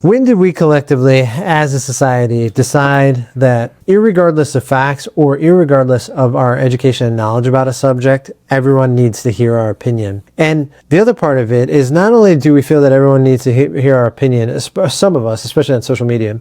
When did we collectively, as a society, decide that irregardless of facts or irregardless of our education and knowledge about a subject, everyone needs to hear our opinion? And the other part of it is, not only do we feel that everyone needs to hear our opinion, some of us, especially on social media,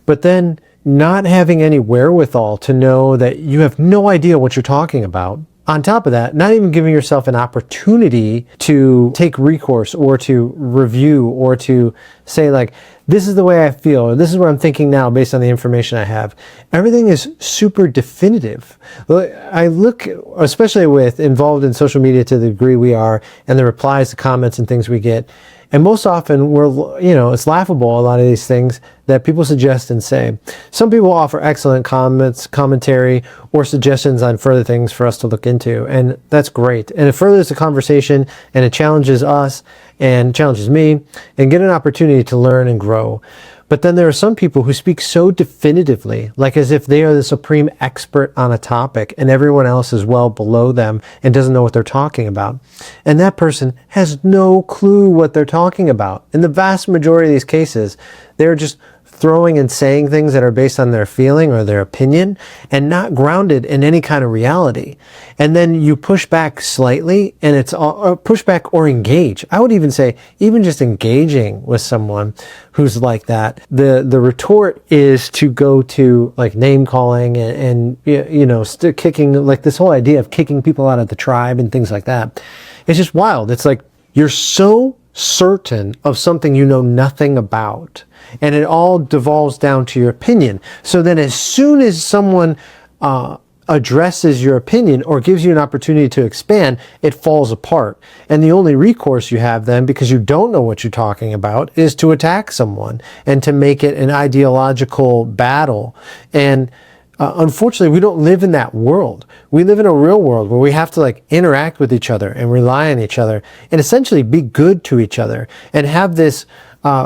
but then not having any wherewithal to know that you have no idea what you're talking about. On top of that, not even giving yourself an opportunity to take recourse or to review or to say, like, this is the way I feel, or this is what I'm thinking now based on the information I have. Everything is super definitive. I look, especially with involved in social media to the degree we are, and the replies to comments and things we get, and most often it's laughable, a lot of these things that people suggest and say. Some people offer excellent comments, commentary, or suggestions on further things for us to look into, and that's great. And it furthers the conversation, and it challenges us and challenges me, and get an opportunity to learn and grow. But then there are some people who speak so definitively, like as if they are the supreme expert on a topic and everyone else is well below them and doesn't know what they're talking about. And that person has no clue what they're talking about. In the vast majority of these cases, they're just throwing and saying things that are based on their feeling or their opinion and not grounded in any kind of reality. And then you push back slightly, and it's push back or engage. I would even say, even just engaging with someone who's like that, the retort is to go to like name calling and kicking, like this whole idea of kicking people out of the tribe and things like that. It's just wild. It's like you're so certain of something you know nothing about, and it all devolves down to your opinion. So then as soon as someone addresses your opinion or gives you an opportunity to expand, it falls apart. And the only recourse you have then, because you don't know what you're talking about, is to attack someone and to make it an ideological battle. And unfortunately, we don't live in that world. We live in a real world where we have to like interact with each other and rely on each other and essentially be good to each other and have this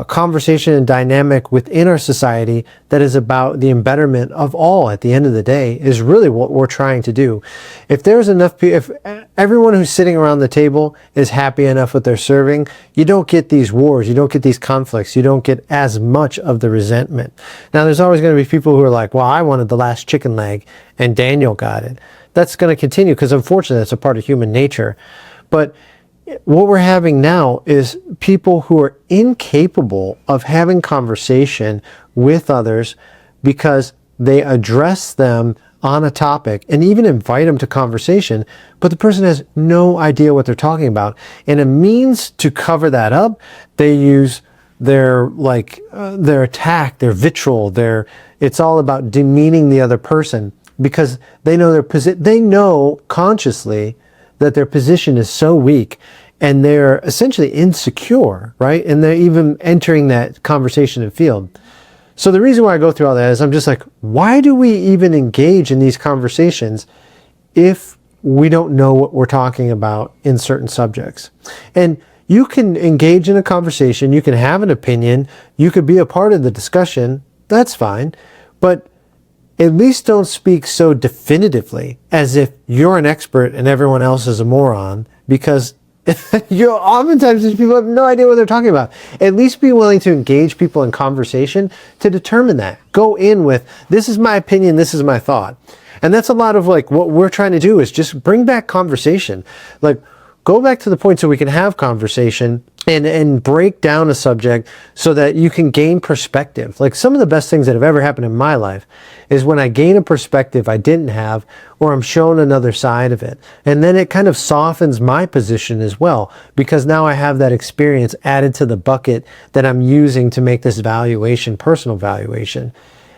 conversation and dynamic within our society that is about the betterment of all. At the end of the day, is really what we're trying to do. If there's enough people, if everyone who's sitting around the table is happy enough with their serving, you don't get these wars, you don't get these conflicts, you don't get as much of the resentment. Now, there's always going to be people who are like, well, I wanted the last chicken leg and Daniel got it. That's going to continue because unfortunately that's a part of human nature. But what we're having now is people who are incapable of having conversation with others because they address them on a topic and even invite them to conversation, but the person has no idea what they're talking about. And a means to cover that up, they use their attack, their vitriol, it's all about demeaning the other person because they know they know consciously that their position is so weak and they're essentially insecure, right? And they're even entering that conversation and field. So the reason why I go through all that is I'm just like, why do we even engage in these conversations if we don't know what we're talking about in certain subjects? And you can engage in a conversation, you can have an opinion, you could be a part of the discussion, that's fine, but at least don't speak so definitively as if you're an expert and everyone else is a moron, because oftentimes these people have no idea what they're talking about. At least be willing to engage people in conversation to determine that. Go in with, this is my opinion, this is my thought. And that's a lot of like what we're trying to do, is just bring back conversation. Like, go back to the point so we can have conversation and break down a subject so that you can gain perspective. Like, some of the best things that have ever happened in my life is when I gain a perspective I didn't have, or I'm shown another side of it. And then it kind of softens my position as well, because now I have that experience added to the bucket that I'm using to make this valuation, personal valuation.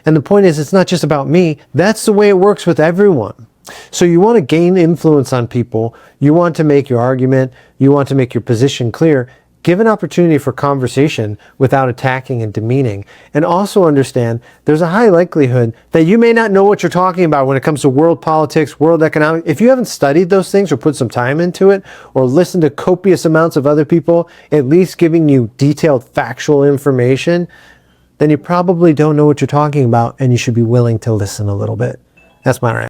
And the point is, it's not just about me. That's the way it works with everyone. So you want to gain influence on people, you want to make your argument, you want to make your position clear, give an opportunity for conversation without attacking and demeaning. And also understand there's a high likelihood that you may not know what you're talking about when it comes to world politics, world economics. If you haven't studied those things or put some time into it, or listened to copious amounts of other people at least giving you detailed factual information, then you probably don't know what you're talking about, and you should be willing to listen a little bit. That's my rant.